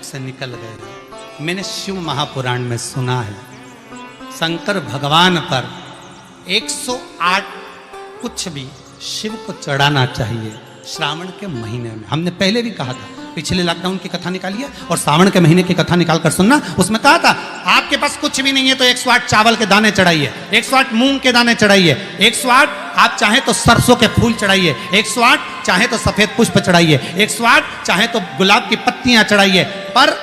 से निकल गए। मैंने शिव महापुराण में सुना है शंकर भगवान पर 108 कुछ भी शिव को चढ़ाना चाहिए श्रावण के महीने में। हमने पहले भी कहा था, पिछले लॉकडाउन की कथा निकालिए और सावन के महीने की कथा निकाल कर सुनना। उसमें कहा था आपके पास कुछ भी नहीं है तो 108 चावल के दाने चढ़ाइए, 108 मूंग के दाने चढ़ाइए, 108 आप चाहे तो सरसों के फूल चढ़ाइए, 108 चाहे तो सफेद पुष्प चढ़ाइए, 108 चाहे तो गुलाब की पत्तियां चढ़ाइए। पर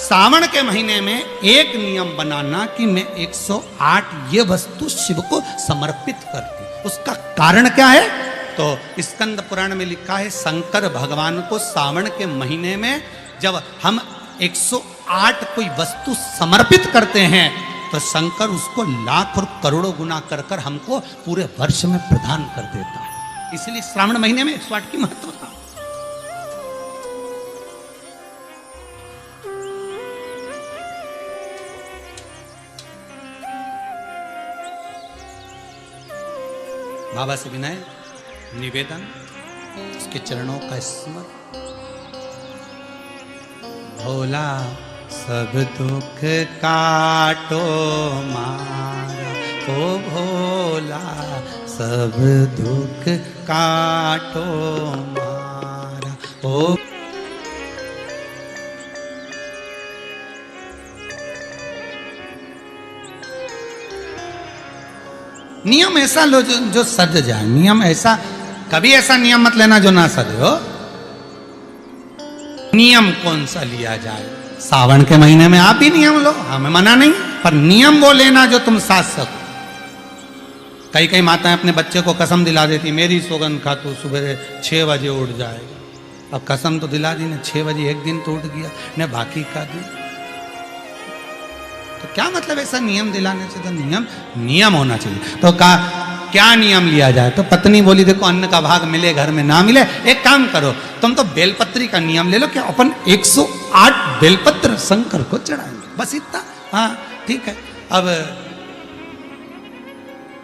सावन के महीने में एक नियम बनाना कि मैं 108 ये वस्तु शिव को समर्पित करती। उसका कारण क्या है? तो स्कंद पुराण में लिखा है शंकर भगवान को सावन के महीने में जब हम 108 कोई वस्तु समर्पित करते हैं तो शंकर उसको लाख और करोड़ों गुना कर कर हमको पूरे वर्ष में प्रदान कर देता है। इसलिए श्रावण महीने में 108 की महत्वता। बाबा से विनय निवेदन, उसके चरणों का स्मरण। भोला सब दुख काटो मारा, ओ भोला सब दुख काटो मारा, ओ नियम ऐसा लो जो सज जाए। नियम ऐसा, कभी ऐसा नियम मत लेना जो ना सजे हो। नियम कौन सा लिया जाए? सावन के महीने में आप भी नियम लो, हमें मना नहीं, पर नियम वो लेना जो तुम साथ सको। कई कई माताएं अपने बच्चे को कसम दिला देती, मेरी सौगंध खा तू सुबह 6 बजे उठ जाएगा। अब कसम तो दिला दी ने, 6 बजे एक दिन तो उठ गया ने, बाकी का दिन तो क्या मतलब ऐसा नियम दिलाने से? तो नियम होना चाहिए। तो क्या नियम लिया जाए? तो पत्नी बोली देखो अन्न का भाग मिले घर में ना मिले, एक काम करो तुम तो बेलपत्री का नियम ले लो कि अपन 108 बेलपत्र शंकर को चढ़ाएंगे, बस इतना। हाँ ठीक है। अब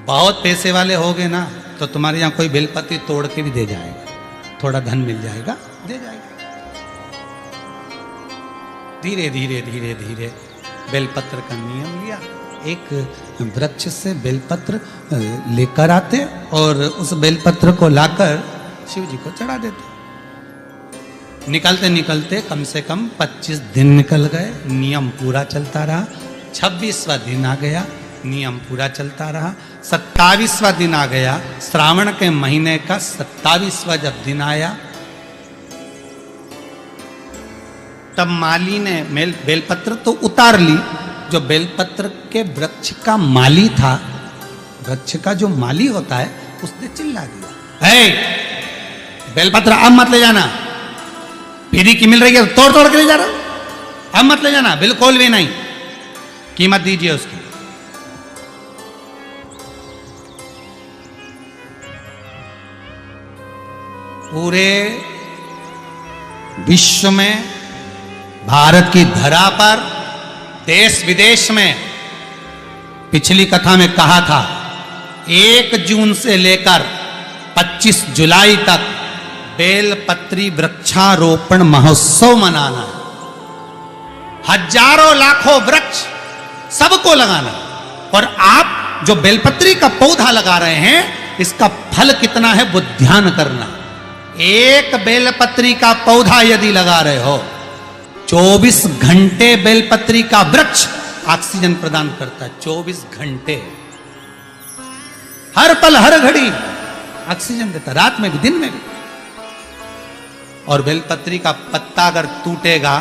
बहुत पैसे वाले हो गए ना तो तुम्हारे यहाँ कोई बेलपत्री तोड़ के भी दे जाएगा, थोड़ा धन मिल जाएगा, दे जाएगा। धीरे धीरे धीरे धीरे बेलपत्र का नियम लिया। एक वृक्ष से बेलपत्र लेकर आते और उस बेलपत्र को लाकर शिव जी को चढ़ा देते। निकलते निकलते कम से कम 25 दिन निकल गए, नियम पूरा चलता रहा। 26वां दिन आ गया, नियम पूरा चलता रहा। 27वां दिन आ गया, श्रावण के महीने का 27वां जब दिन आया तब माली ने बेलपत्र तो उतार ली। जो बेलपत्र के वृक्ष का माली था, वृक्ष का जो माली होता है, उसने चिल्ला दिया, हे बेलपत्र अब मत ले जाना, फ्री की मिल रही है तोड़ तोड़ के ले जा रहा हूं, अब मत ले जाना, बिल्कुल भी नहीं, कीमत दीजिए उसकी। पूरे विश्व में, भारत की धरा पर, देश विदेश में, पिछली कथा में कहा था 1 जून से लेकर 25 जुलाई तक बेलपत्री वृक्षारोपण महोत्सव मनाना। हजारों लाखों वृक्ष सबको लगाना। और आप जो बेलपत्री का पौधा लगा रहे हैं, इसका फल कितना है वो ध्यान करना। एक बेलपत्री का पौधा यदि लगा रहे हो, 24 घंटे बेलपत्री का वृक्ष ऑक्सीजन प्रदान करता है। 24 घंटे, हर पल हर घड़ी ऑक्सीजन देता, रात में भी दिन में भी। और बेलपत्री का पत्ता अगर टूटेगा,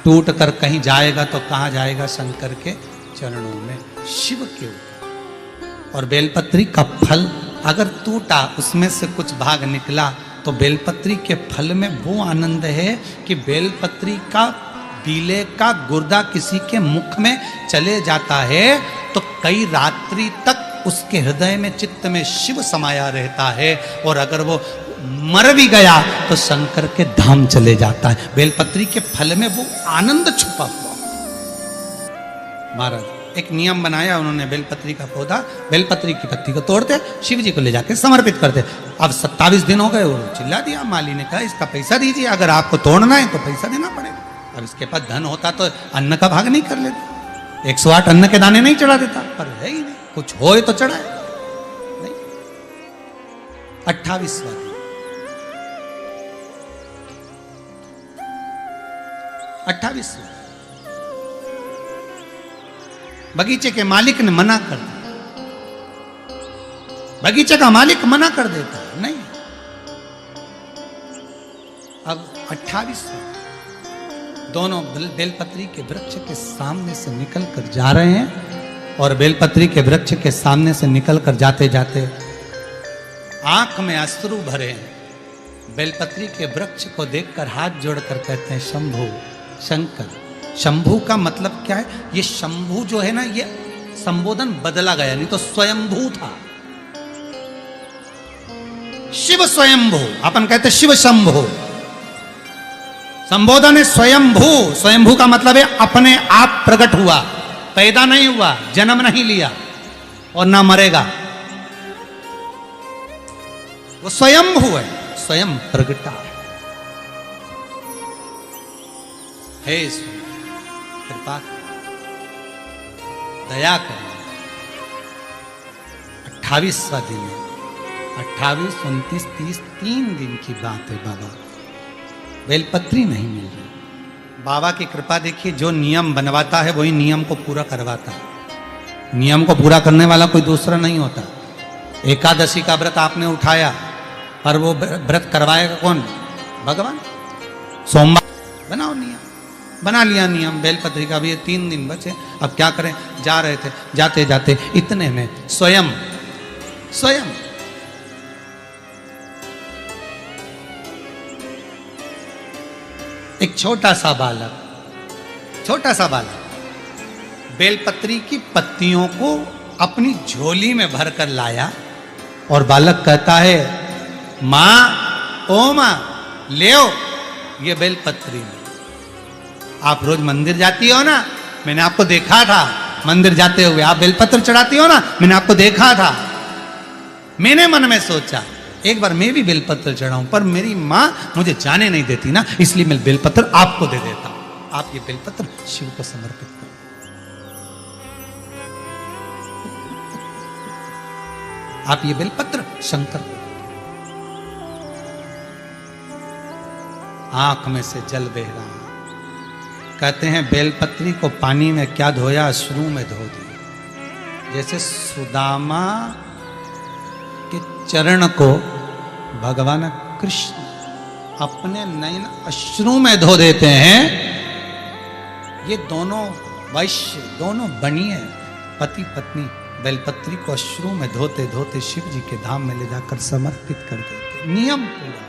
टूट कर कहीं जाएगा तो कहां जाएगा? शंकर के चरणों में, शिव के ऊपर। और बेलपत्री का फल अगर टूटा, उसमें से कुछ भाग निकला, तो बेलपत्री के फल में वो आनंद है कि बेलपत्री का बीले का गुर्दा किसी के मुख में चले जाता है तो कई रात्रि तक उसके हृदय में, चित्त में शिव समाया रहता है। और अगर वो मर भी गया तो शंकर के धाम चले जाता है। बेलपत्री के फल में वो आनंद छुपा हुआ। महाराज एक नियम बनाया उन्होंने, बेलपत्री का पौधा, बेलपत्री की पत्ती को तोड़ते, शिव जी को ले जाके समर्पित करते। अब 27 दिन हो गए, वो चिल्ला दिया, माली ने कहा इसका पैसा दीजिए, अगर आपको तोड़ना है तो पैसा देना पड़ेगा। अब इसके पास धन होता तो अन्न का भाग नहीं कर लेता, 108 अन्न के दाने नहीं चढ़ा देता, पर है ही नहीं, कुछ हो तो चढ़ाए नहीं। 28वां दिन, 28वां, बगीचे के मालिक ने मना कर दिया, बगीचे का मालिक मना कर देता है, नहीं। अब 28वां, दोनों बेलपत्री के वृक्ष के सामने से निकल कर जा रहे हैं और बेलपत्री के वृक्ष के सामने से निकल कर जाते जाते आंख में अश्रु भरे हैं। बेलपत्री के वृक्ष को देखकर हाथ जोड़कर कहते हैं शंभु, शंकर। शंभु का मतलब क्या है? ये शंभु जो है ना, ये संबोधन बदला गया, नहीं तो स्वयंभू था। शिव स्वयंभू, अपन कहते शिव शंभु, संबोधन है स्वयंभू। स्वयंभू का मतलब है अपने आप प्रकट हुआ, पैदा नहीं हुआ, जन्म नहीं लिया और ना मरेगा, वो स्वयंभू है, स्वयं प्रगटा है। हे कृपा दया करो। 28वां दिन है, 28, 29, 30, 3 दिन की बात है बाबा। बेलपत्री नहीं मिल रही। बाबा की कृपा देखिए, जो नियम बनवाता है वही नियम को पूरा करवाता है। नियम को पूरा करने वाला कोई दूसरा नहीं होता। एकादशी का व्रत आपने उठाया, पर वो व्रत करवाएगा कौन? भगवान। सोमवार बनाओ नियम, बना लिया नियम बेलपत्री का भी। ये 3 दिन बचे, अब क्या करें? जा रहे थे, जाते जाते इतने में स्वयं एक छोटा सा बालक बेलपत्री की पत्तियों को अपनी झोली में भरकर लाया और बालक कहता है, माँ, ओ माँ, ले आओ ये बेलपत्री। आप रोज मंदिर जाती हो ना, मैंने आपको देखा था मंदिर जाते हुए, आप बेलपत्र चढ़ाती हो ना, मैंने आपको देखा था। मैंने मन में सोचा एक बार मैं भी बेलपत्र चढ़ाऊं, पर मेरी माँ मुझे जाने नहीं देती ना, इसलिए मैं बेलपत्र आपको दे देता हूं। आप ये बेलपत्र शिव को समर्पित करो। आप ये बेलपत्र शंकर को। आंख में से जल बह रहा। कहते हैं बेलपत्री को पानी में क्या धोया? अश्रु में धो दिया। जैसे सुदामा के चरण को भगवान कृष्ण अपने नयन अश्रु में धो देते हैं। ये दोनों वैश्य, दोनों बनिए पति पत्नी बेलपत्री को अश्रु में धोते धोते शिव जी के धाम में ले जाकर समर्पित कर देते। नियम पूरा।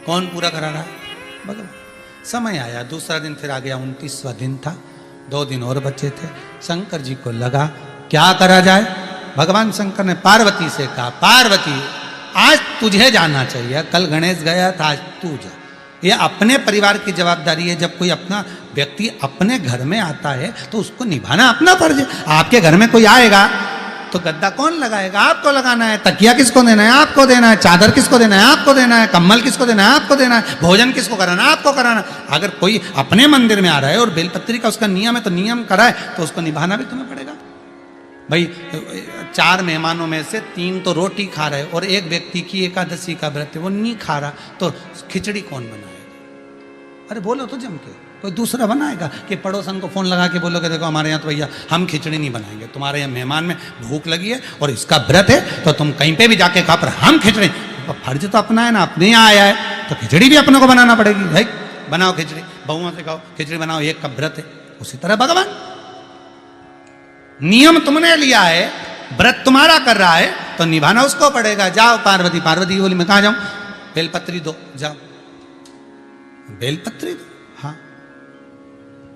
कौन पूरा करा रहा है? भगवान। समय आया, दूसरा दिन फिर आ गया, 29वां दिन था, 2 दिन और बचे थे। शंकर जी को लगा क्या करा जाए। भगवान शंकर ने पार्वती से कहा, पार्वती आज तुझे जाना चाहिए, कल गणेश गया था, आज तू जा। ये अपने परिवार की जवाबदारी है। जब कोई अपना व्यक्ति अपने घर में आता है तो उसको निभाना अपना फर्ज है। आपके घर में कोई आएगा तो गद्दा कौन लगाएगा? आपको लगाना है। तकिया किसको देना है? आपको देना है। चादर किसको देना है? आपको देना है। कम्बल किसको देना है? आपको देना है। भोजन किसको कराना है? आपको कराना। अगर कोई अपने मंदिर में आ रहा है और बेलपत्री का उसका नियम है तो नियम कराए तो उसको निभाना भी तुम्हें पड़ेगा। भाई 4 मेहमानों में से 3 तो रोटी खा रहे और एक व्यक्ति की एकादशी का व्रत है वो नहीं खा रहा, तो खिचड़ी कौन बनाएगा? अरे बोलो तो जम के, कोई दूसरा बनाएगा कि पड़ोसन को फोन लगा के बोलोगे देखो हमारे यहाँ तो भैया हम खिचड़ी नहीं बनाएंगे, तुम्हारे यहाँ मेहमान में भूख लगी है और इसका व्रत है तो तुम कहीं पे भी जाके खा, पर हम खिचड़ी। फर्ज तो अपना है ना, अपने यहाँ आया है तो खिचड़ी भी अपने को बनाना पड़ेगी। भाई बनाओ खिचड़ी, बहुओं से कहो खिचड़ी बनाओ, एक का व्रत है। उसी तरह भगवान, नियम तुमने लिया है, व्रत तुम्हारा कर रहा है तो निभाना उसको पड़ेगा। जाओ पार्वती। पार्वती बोली मैं कहाँ जाऊं? बेलपत्री दो, जाओ बेलपत्री दो। हाँ,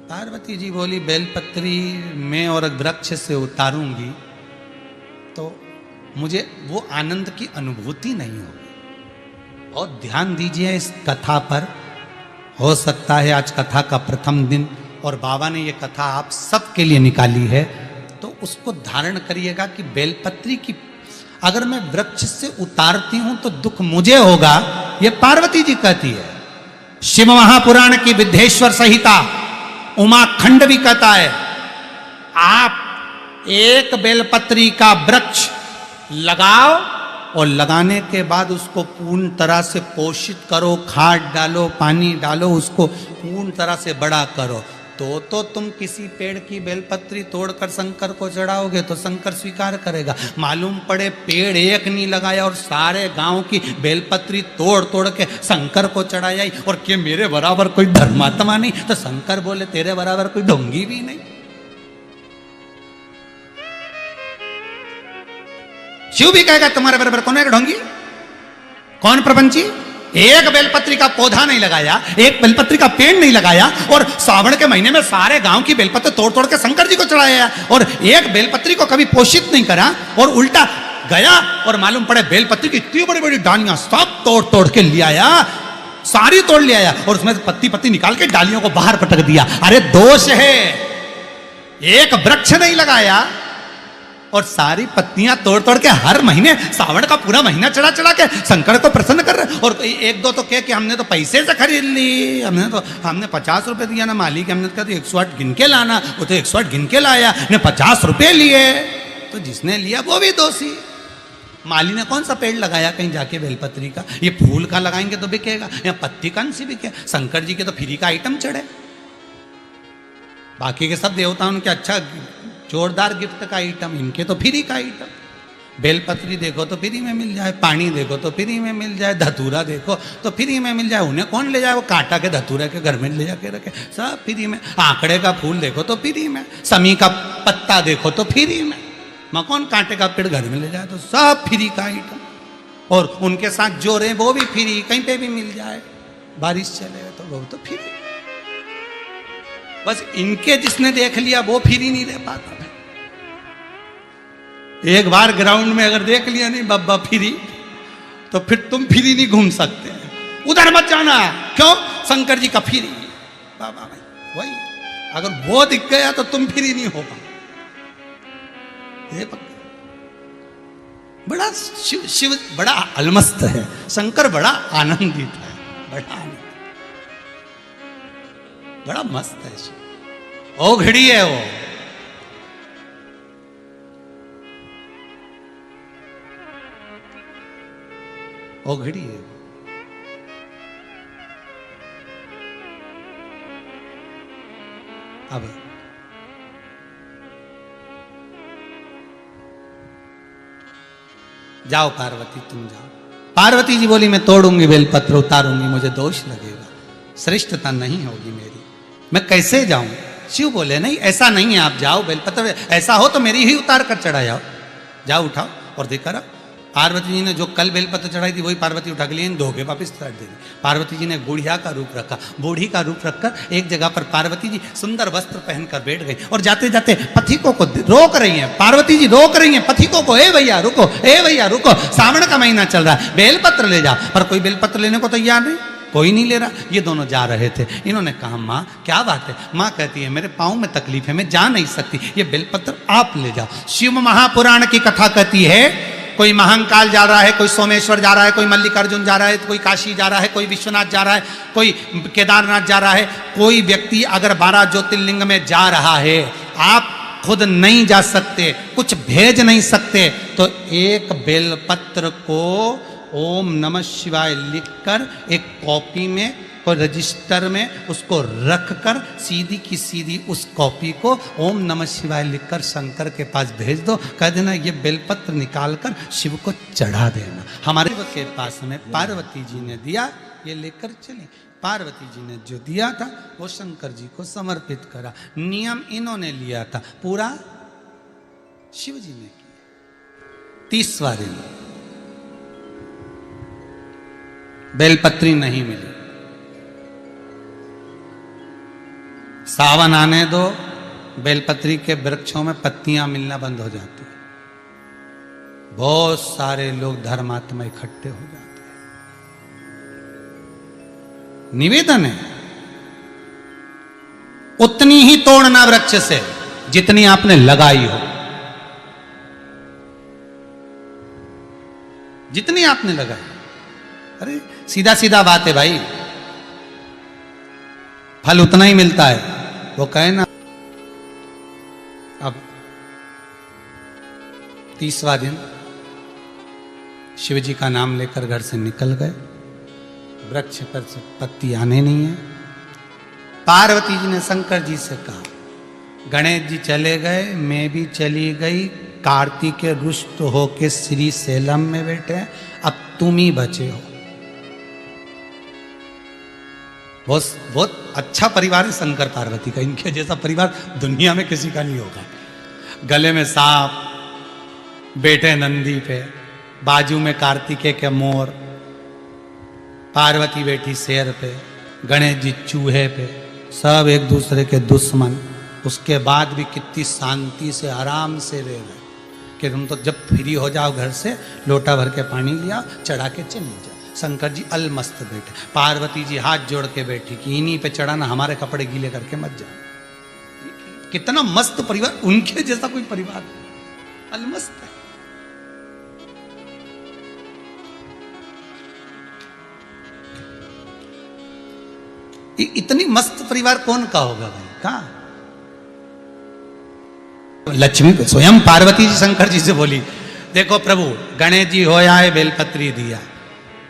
पार्वती जी बोली बेलपत्री मैं और वृक्ष से उतारूंगी तो मुझे वो आनंद की अनुभूति नहीं होगी। और ध्यान दीजिए इस कथा पर। हो सकता है आज कथा का प्रथम दिन और बाबा ने ये कथा आप सबके लिए निकाली है, तो उसको धारण करिएगा कि बेलपत्री की अगर मैं वृक्ष से उतारती हूं तो दुख मुझे होगा, ये पार्वती जी कहती है। शिव महापुराण की विद्धेश्वर संहिता उमाखंड भी कहता है, आप एक बेलपत्री का वृक्ष लगाओ और लगाने के बाद उसको पूर्ण तरह से पोषित करो, खाद डालो, पानी डालो, उसको पूर्ण तरह से बड़ा करो, तो तुम किसी पेड़ की बेलपत्री तोड़कर शंकर को चढ़ाओगे तो शंकर स्वीकार करेगा। मालूम पड़े पेड़ एक नहीं लगाया और सारे गांव की बेलपत्री तोड़ तोड़ के शंकर को चढ़ाया, और कि मेरे बराबर कोई धर्मात्मा नहीं, तो शंकर बोले तेरे बराबर कोई ढोंगी भी नहीं। शिव भी कहेगा तुम्हारे बराबर कौन है ढोंगी, कौन प्रपंची। एक बेलपत्री का पौधा नहीं लगाया, एक बेलपत्री का पेड़ नहीं लगाया, और सावन के महीने में सारे गांव की बेलपत्री तोड़ तोड़ के शंकर जी को चढ़ाया, और एक बेलपत्री को कभी पोषित नहीं करा, और उल्टा गया और मालूम पड़े बेलपत्री की इतनी बड़ी बड़ी डालियां सब तोड़ तोड़ के ले आया, सारी तोड़ ले आया, और उसमें पत्ती पत्ती निकाल के डालियों को बाहर पटक दिया। अरे दोष है, एक वृक्ष नहीं लगाया और सारी पत्तियां तोड़ तोड़ के हर महीने सावन का पूरा महीना चढ़ा चढ़ा के शंकर को प्रसन्न कर रहे। और एक दो तो कह कि हमने तो पैसे से खरीद ली, हमने 50 रुपए दिया ना मालिक, हमने कहा 108 गिन के लाना, वो तो 108 गिन के लाया, ने 50 रुपए लिए, तो जिसने लिया वो भी दोषी। माली ने कौन सा पेड़ लगाया कहीं जाके बेलपत्री का, ये फूल का लगाएंगे तो बिकेगा, या पत्ती कौन सी बिके, शंकर जी के तो फ्री का आइटम चढ़े, बाकी के सब देवताओं उनके अच्छा जोरदार गिफ्ट का आइटम, इनके तो फ्री का आइटम। बेलपत्री देखो तो फ्री में मिल जाए, पानी देखो तो फ्री में मिल जाए, धतूरा देखो तो फ्री में मिल जाए, उन्हें कौन ले जाए, वो कांटा के धतूरे के घर में ले जाके रखे, सब फ्री में। आंकड़े का फूल देखो तो फ्री में, समी का पत्ता देखो तो फ्री में, कौन कांटे का पेड़ घर में ले जाए, तो सब फ्री का आइटम। और उनके साथ जो रहे वो भी फ्री, कहीं पे भी मिल जाए, बारिश चले तो वो तो फ्री। बस इनके जिसने देख लिया वो फ्री नहीं दे पाता। एक बार ग्राउंड में अगर देख लिया नहीं बब्बा फ्री, तो फिर तुम फ्री नहीं घूम सकते, उधर मत जाना, क्यों, शंकर जी का फ्री। बाबा भाई वही, अगर वो दिख गया तो तुम फ्री नहीं हो पाओ। बड़ा शिव बड़ा अलमस्त है, शंकर बड़ा आनंदित है, बड़ा आनंद, बड़ा मस्त है शिव, ओ घड़ी है वो। ओ घड़ी है। अब जाओ पार्वती तुम जाओ। पार्वती जी बोली मैं तोड़ूंगी बेलपत्र, उतारूंगी, मुझे दोष लगेगा, श्रेष्ठता नहीं होगी मेरी, मैं कैसे जाऊं। शिव बोले नहीं ऐसा नहीं है, आप जाओ, बेलपत्र ऐसा हो तो मेरी ही उतार कर चढ़ा जाओ, जाओ उठाओ और देखा रहा। पार्वती जी ने जो कल बेलपत्र चढ़ाई थी वही पार्वती उठा के लिए धो के वापिस चढ़ा दी। पार्वती जी ने बुढ़िया का रूप रखा, बूढ़ी का रूप रखकर एक जगह पर पार्वती जी सुंदर वस्त्र पहनकर बैठ गई और जाते जाते पथिकों को रोक रही हैं। पार्वती जी रोक रही हैं पथिकों को, ए भैया रुको, ए भैया रुको, सावन का महीना चल रहा है, बेलपत्र ले जाओ। पर कोई बेलपत्र लेने को तैयार नहीं, कोई नहीं ले रहा। ये दोनों जा रहे थे, इन्होंने कहा माँ क्या बात है। माँ कहती है मेरे पाँव में तकलीफ है, मैं जा नहीं सकती, ये बेलपत्र आप ले जाओ। शिव महापुराण की कथा कहती है कोई महाकाल जा रहा है, कोई सोमेश्वर जा रहा है, कोई मल्लिकार्जुन जा रहा है, कोई काशी जा रहा है, कोई विश्वनाथ जा रहा है, कोई केदारनाथ जा रहा है। कोई व्यक्ति अगर 12 ज्योतिर्लिंग में जा रहा है, आप खुद नहीं जा सकते, कुछ भेज नहीं सकते, तो एक बेलपत्र को ओम नमः शिवाय लिखकर एक कॉपी में और रजिस्टर में उसको रखकर सीधी की सीधी उस कॉपी को ओम नमः शिवाय लिखकर शंकर के पास भेज दो। कह देना ये बेलपत्र निकालकर शिव को चढ़ा देना। हमारे के पास में पार्वती जी ने दिया, ये लेकर चले। पार्वती जी ने जो दिया था वो शंकर जी को समर्पित करा। नियम इन्होंने लिया था, पूरा शिव जी ने किया। 30वां दिन बेलपत्री नहीं मिली। सावन आने दो, बेलपत्री के वृक्षों में पत्तियां मिलना बंद हो जाती है। बहुत सारे लोग धर्मात्मा इकट्ठे हो जाते हैं। निवेदन है उतनी ही तोड़ना वृक्ष से जितनी आपने लगाई हो, जितनी आपने लगाई। अरे सीधा सीधा बात है भाई, फल उतना ही मिलता है। वो कहे ना, अब 30वां दिन शिव जी का नाम लेकर घर से निकल गए, वृक्ष पर से पत्ती आने नहीं है। पार्वती जी ने शंकर जी से कहा, गणेश जी चले गए, मैं भी चली गई, कार्तिक के रुष्ट होके श्री सेलम में बैठे, अब तुम ही बचे हो। बहुत अच्छा परिवार है शंकर पार्वती का, इनके जैसा परिवार दुनिया में किसी का नहीं होगा। गले में सांप, बैठे नंदी पे, बाजू में कार्तिकेय के मोर, पार्वती बैठी शेर पे, गणेश जी चूहे पे, सब एक दूसरे के दुश्मन। उसके बाद भी कितनी शांति से आराम से रह रहे कि तुम तो जब फ्री हो जाओ घर से, लोटा भर के पानी लिया, चढ़ा के चली जाओ। शंकर जी अलमस्त बैठे, पार्वती जी हाथ जोड़ के बैठी कि इन्हीं पे चढ़ाना, हमारे कपड़े गीले करके मत जाओ। कितना मस्त परिवार, उनके जैसा कोई परिवार अलमस्त है। इतनी मस्त परिवार कौन का होगा भाई? कहा लक्ष्मी स्वयं पार्वती जी शंकर जी से बोली, देखो प्रभु, गणेश जी हो आए बेलपत्री दिया,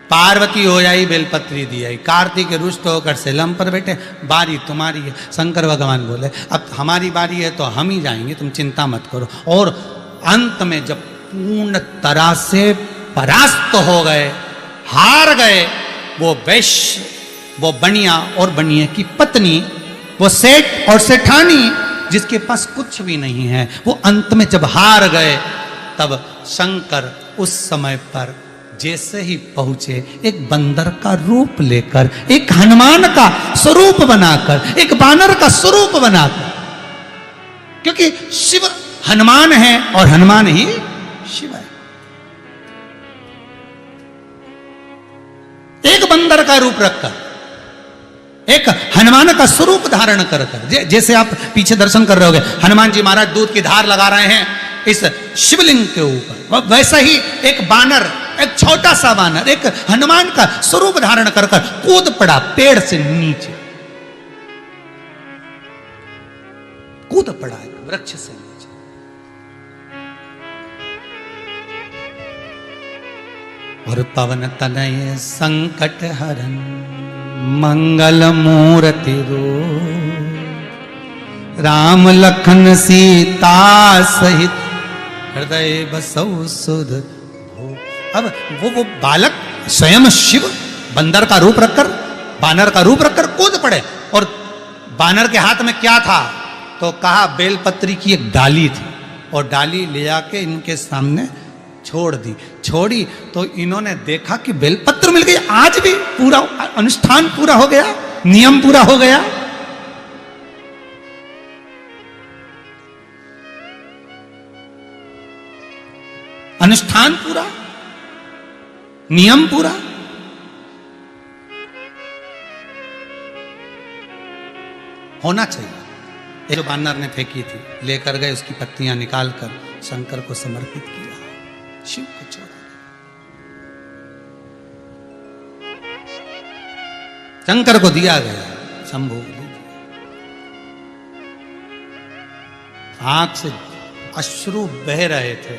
पार्वती हो आई बेलपत्री दिया, कार्तिक रुष्ट होकर सेलम पर बैठे, बारी तुम्हारी है। शंकर भगवान बोले, अब हमारी बारी है तो हम ही जाएंगे, तुम चिंता मत करो। और अंत में जब पूर्ण तरह से परास्त हो गए, हार गए, वो वैश्य, वो बनिया और बनिया की पत्नी, वो सेठ और सेठानी जिसके पास कुछ भी नहीं है, वो अंत में जब हार गए, तब शंकर उस समय पर जैसे ही पहुंचे, एक बंदर का रूप लेकर, एक हनुमान का स्वरूप बनाकर, एक बानर का स्वरूप बनाकर, क्योंकि शिव हनुमान है और हनुमान ही शिव है। एक बंदर का रूप रखकर, एक हनुमान का स्वरूप धारण कर कर, जैसे आप पीछे दर्शन कर रहे होगे, हनुमान जी महाराज दूध की धार लगा रहे हैं इस शिवलिंग के ऊपर, वैसा ही एक बानर, एक छोटा सा बानर, एक हनुमान का स्वरूप धारण कर कर कूद पड़ा पेड़ से नीचे, कूद पड़ा एक वृक्ष से नीचे। और पवन तनय संकट हरन मंगल मूर्ति रो, राम लखन सीता सहित हृदय बसौ सुध हो। अब वो बालक स्वयं शिव बंदर का रूप रखकर, बानर का रूप रखकर कूद पड़े। और बानर के हाथ में क्या था? तो कहा बेलपत्री की एक डाली थी, और डाली ले आके इनके सामने छोड़ दी। छोड़ी तो इन्होंने देखा कि बेलपत्र मिल गई। आज भी पूरा अनुष्ठान पूरा हो गया, नियम पूरा हो गया। अनुष्ठान पूरा, नियम पूरा। होना चाहिए। जो बानर ने फेंकी थी लेकर गए, उसकी पत्तियां निकालकर शंकर को समर्पित किया, शिव को छोड़ा। शंकर को दिया गया, शंभु आंख से अश्रु बह रहे थे।